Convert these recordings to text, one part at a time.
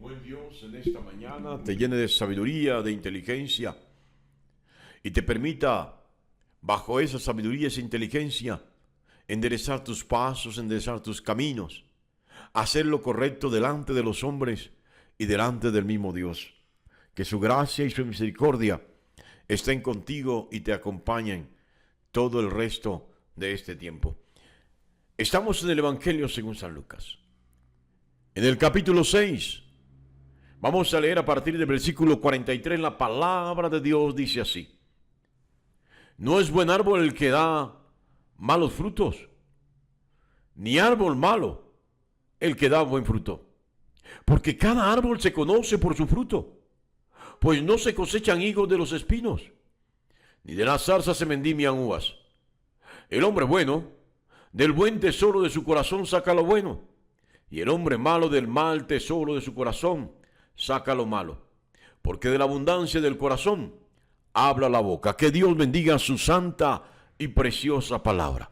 buen Dios en esta mañana te llene de sabiduría, de inteligencia y te permita, bajo esa sabiduría y esa inteligencia, enderezar tus pasos, enderezar tus caminos, hacer lo correcto delante de los hombres y delante del mismo Dios. Que su gracia y su misericordia estén contigo y te acompañen todo el resto de este tiempo. Estamos en el Evangelio según San Lucas. En el capítulo 6, vamos a leer a partir del versículo 43, la palabra de Dios dice así: No es buen árbol el que da malos frutos, ni árbol malo el que da buen fruto. Porque cada árbol se conoce por su fruto, pues no se cosechan higos de los espinos, ni de las zarzas se vendimian uvas. El hombre bueno, del buen tesoro de su corazón saca lo bueno, y el hombre malo del mal tesoro de su corazón saca lo malo. Porque de la abundancia del corazón habla la boca. Que Dios bendiga su santa y preciosa palabra.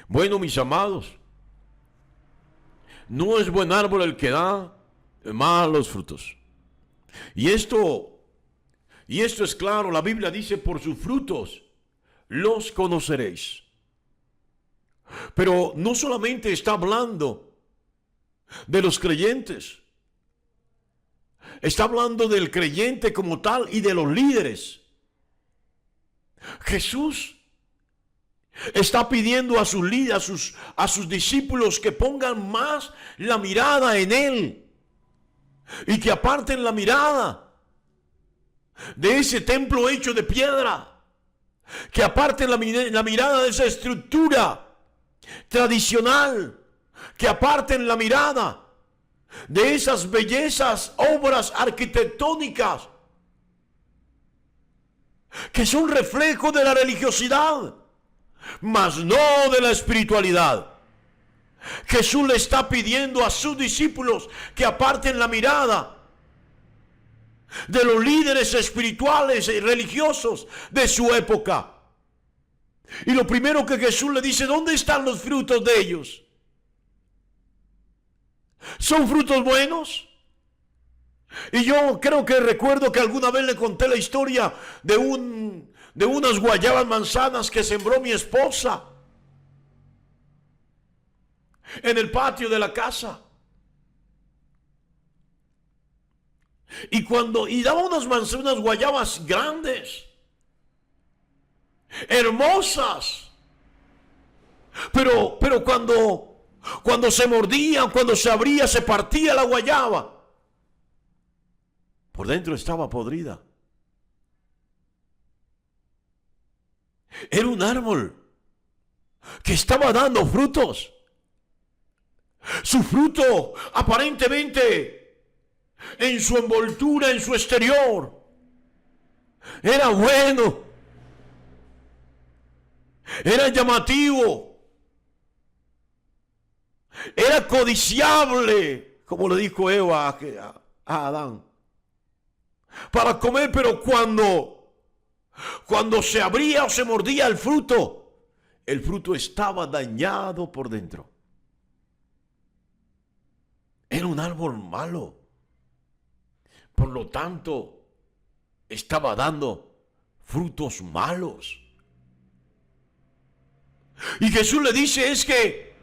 Bueno, mis amados, no es buen árbol el que da malos frutos. Y esto es claro, la Biblia dice: por sus frutos los conoceréis. Pero no solamente está hablando de los creyentes, está hablando del creyente como tal y de los líderes. Jesús está pidiendo a sus líderes, a sus discípulos, que pongan más la mirada en Él y que aparten la mirada de ese templo hecho de piedra, que aparten la mirada de esa estructura tradicional, que aparten la mirada de esas bellezas, obras arquitectónicas que son reflejo de la religiosidad, mas no de la espiritualidad. Jesús le está pidiendo a sus discípulos que aparten la mirada de los líderes espirituales y religiosos de su época. Y lo primero que Jesús le dice: ¿dónde están los frutos de ellos? ¿Son frutos buenos? Y yo creo que recuerdo que alguna vez le conté la historia de unas guayabas manzanas que sembró mi esposa en el patio de la casa. Y daba unas guayabas grandes, hermosas, pero cuando se mordían, cuando se abría, se partía la guayaba, por dentro estaba podrida. Era un árbol que estaba dando frutos. Su fruto, aparentemente, en su envoltura, en su exterior, era bueno, era llamativo, era codiciable, como le dijo Eva a Adán, para comer. Pero cuando se abría o se mordía el fruto estaba dañado por dentro. Era un árbol malo. Por lo tanto, estaba dando frutos malos. Y Jesús le dice: es que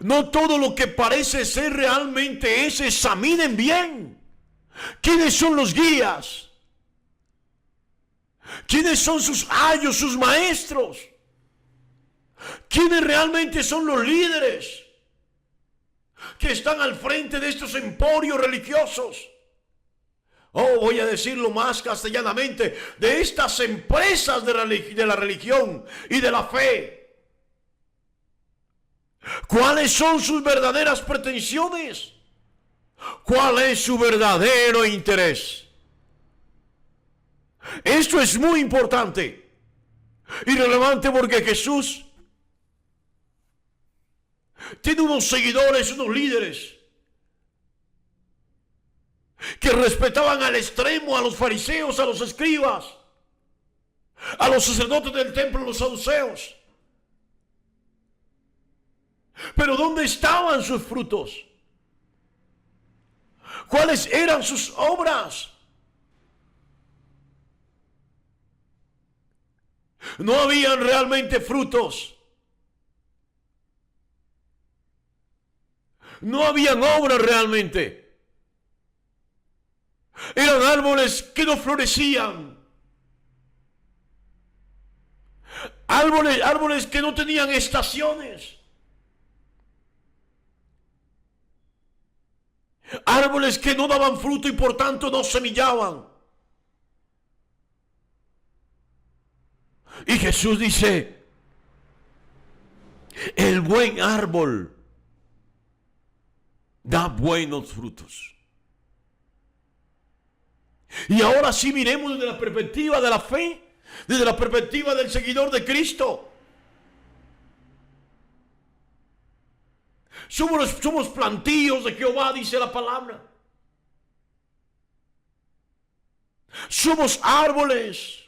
no todo lo que parece ser realmente es. Examinen bien quiénes son los guías, quiénes son sus ayos, sus maestros, quiénes realmente son los líderes que están al frente de estos emporios religiosos. Voy a decirlo más castellanamente, de estas empresas de la religión y de la fe. ¿Cuáles son sus verdaderas pretensiones? ¿Cuál es su verdadero interés? Esto es muy importante y relevante, porque Jesús tiene unos seguidores, unos líderes que respetaban al extremo a los fariseos, a los escribas, a los sacerdotes del templo, los saduceos. Pero ¿dónde estaban sus frutos? cuáles eran sus obras. No habían realmente frutos. No habían obras realmente. Eran árboles que no florecían. Árboles que no tenían estaciones. Árboles que no daban fruto y por tanto no semillaban. Y Jesús dice, el buen árbol da buenos frutos. Y ahora sí miremos desde la perspectiva de la fe, desde la perspectiva del seguidor de Cristo. Somos plantíos de Jehová, dice la palabra. Somos árboles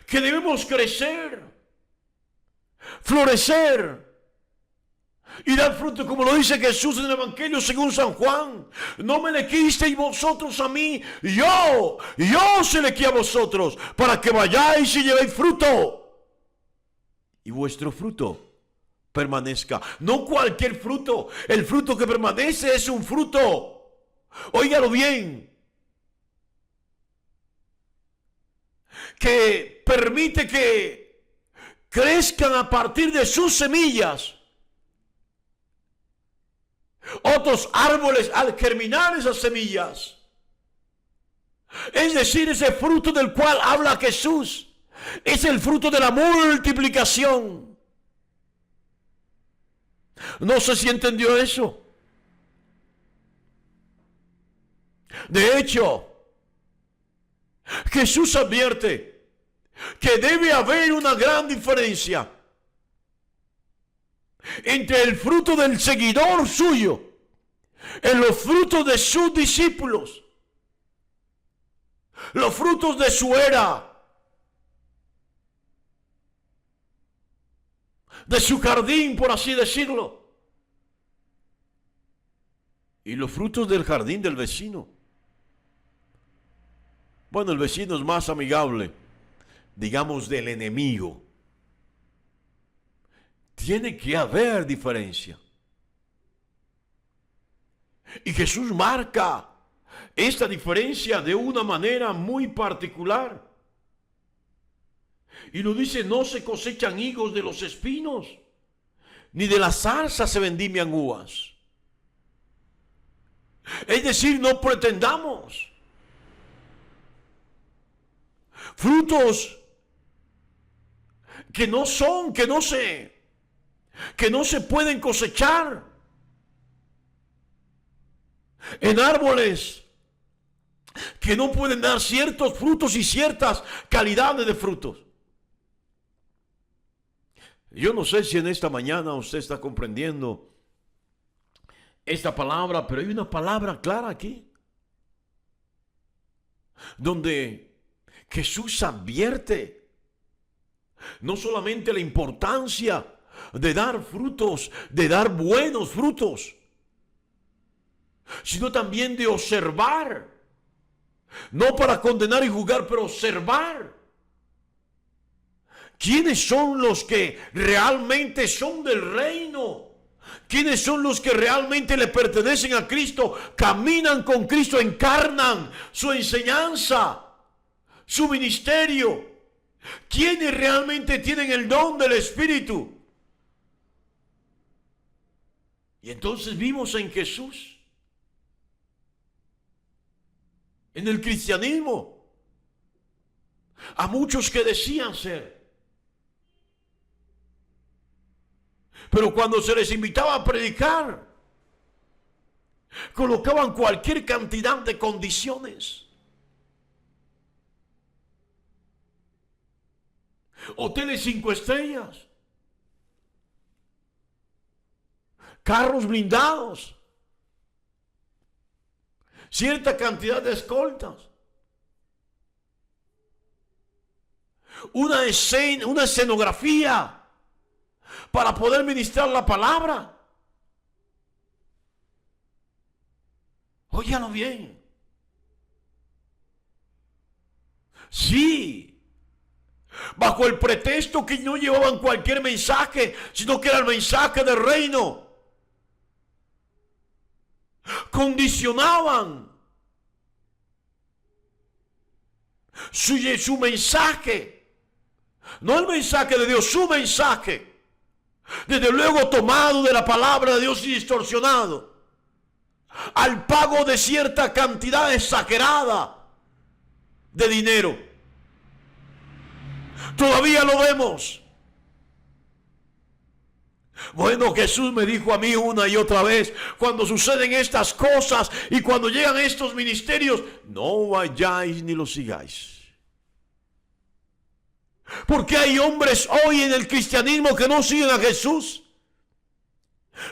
que debemos crecer, florecer y dar fruto, como lo dice Jesús en el Evangelio según San Juan. No me elegisteis vosotros a mí, yo os elegí a vosotros, para que vayáis y llevéis fruto, y vuestro fruto permanezca. No cualquier fruto, el fruto que permanece es un fruto, óigalo bien, que permite que crezcan a partir de sus semillas otros árboles al germinar esas semillas. Es decir, ese fruto del cual habla Jesús es el fruto de la multiplicación. No sé si entendió eso. De hecho, Jesús advierte que debe haber una gran diferencia entre el fruto del seguidor suyo, en los frutos de sus discípulos, los frutos de su era, de su jardín, por así decirlo, y los frutos del jardín del vecino. Bueno, el vecino es más amigable, digamos, del enemigo. Tiene que haber diferencia. Y Jesús marca esta diferencia de una manera muy particular. Y lo dice, no se cosechan higos de los espinos, ni de las zarzas se vendimian uvas. Es decir, no pretendamos frutos que no se pueden cosechar en árboles que no pueden dar ciertos frutos y ciertas calidades de frutos. Yo no sé si en esta mañana usted está comprendiendo esta palabra, pero hay una palabra clara aquí, donde Jesús advierte no solamente la importancia de dar frutos, de dar buenos frutos, sino también de observar, no para condenar y juzgar, pero observar quiénes son los que realmente son del reino, quiénes son los que realmente le pertenecen a Cristo, caminan con Cristo, encarnan su enseñanza, su ministerio, quiénes realmente tienen el don del Espíritu. Y entonces vimos en Jesús, en el cristianismo, a muchos que decían ser, pero cuando se les invitaba a predicar, colocaban cualquier cantidad de condiciones. Hoteles 5 estrellas, carros blindados, cierta cantidad de escoltas, una escenografía para poder ministrar la palabra. Óyalo bien. Sí, bajo el pretexto que no llevaban cualquier mensaje, sino que era el mensaje del reino. Condicionaban su mensaje, no el mensaje de Dios, su mensaje, desde luego tomado de la palabra de Dios y distorsionado, al pago de cierta cantidad exagerada de dinero. Todavía lo vemos. Bueno, Jesús me dijo a mí una y otra vez, cuando suceden estas cosas y cuando llegan estos ministerios, no vayáis ni los sigáis. Porque hay hombres hoy en el cristianismo que no siguen a Jesús.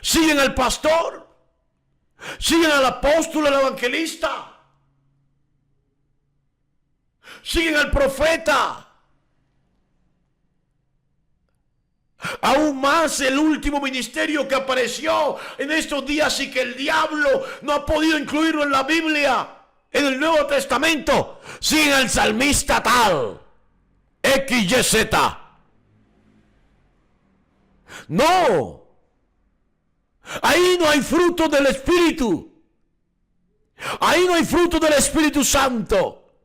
Siguen al pastor, siguen al apóstol, al evangelista, siguen al profeta. Aún más el último ministerio que apareció en estos días y que el diablo no ha podido incluirlo en la Biblia, en el Nuevo Testamento. Siguen al salmista tal, XYZ. No, ahí no hay fruto del Espíritu. Ahí no hay fruto del Espíritu Santo.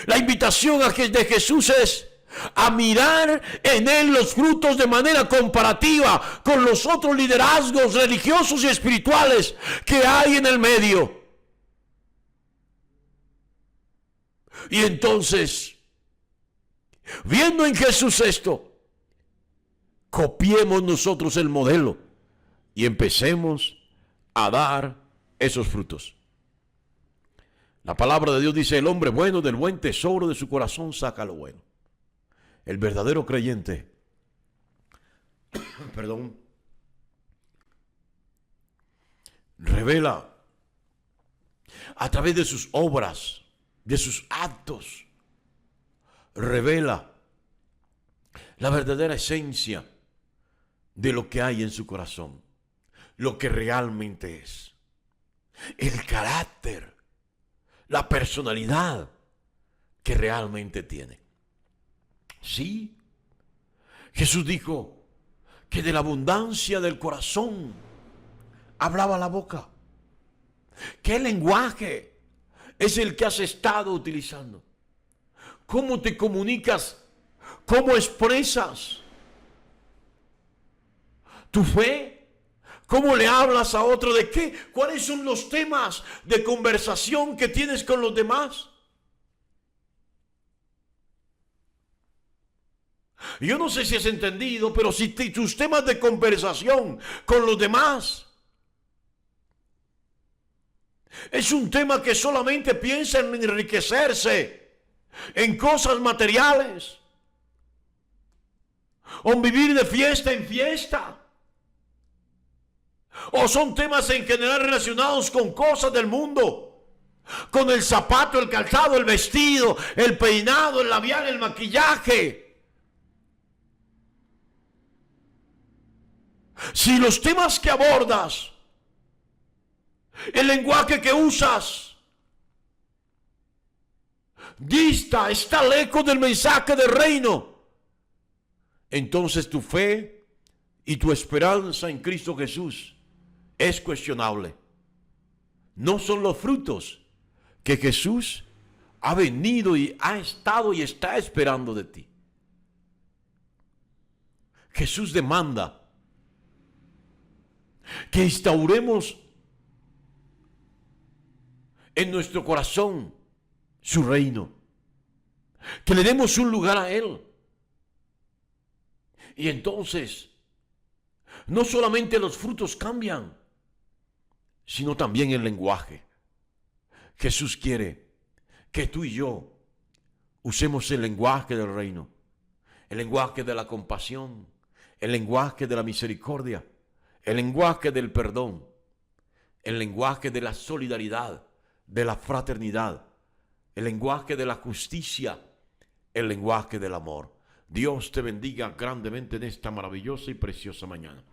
La invitación de Jesús es a mirar en él los frutos de manera comparativa con los otros liderazgos religiosos y espirituales que hay en el medio. Y entonces, viendo en Jesús esto, copiemos nosotros el modelo y empecemos a dar esos frutos. La palabra de Dios dice: el hombre bueno del buen tesoro de su corazón saca lo bueno. El verdadero creyente, revela a través de sus obras, de sus actos, revela la verdadera esencia de lo que hay en su corazón, lo que realmente es, el carácter, la personalidad que realmente tiene. Sí, Jesús dijo que de la abundancia del corazón hablaba la boca. ¿Qué lenguaje es el que has estado utilizando? ¿Cómo te comunicas? ¿Cómo expresas tu fe? ¿Cómo le hablas a otro? ¿De qué? ¿Cuáles son los temas de conversación que tienes con los demás? Yo no sé si has entendido, pero si tus temas de conversación con los demás es un tema que solamente piensa en enriquecerse, en cosas materiales, o en vivir de fiesta en fiesta, o son temas en general relacionados con cosas del mundo, con el zapato, el calzado, el vestido, el peinado, el labial, el maquillaje. Si los temas que abordas, el lenguaje que usas, está lejos del mensaje del reino, entonces tu fe y tu esperanza en Cristo Jesús es cuestionable. No son los frutos que Jesús ha venido y ha estado y está esperando de ti. Jesús demanda que instauremos en nuestro corazón su reino, que le demos un lugar a Él. Y entonces, no solamente los frutos cambian, sino también el lenguaje. Jesús quiere que tú y yo usemos el lenguaje del reino, el lenguaje de la compasión, el lenguaje de la misericordia, el lenguaje del perdón, el lenguaje de la solidaridad, de la fraternidad, el lenguaje de la justicia, el lenguaje del amor. Dios te bendiga grandemente en esta maravillosa y preciosa mañana.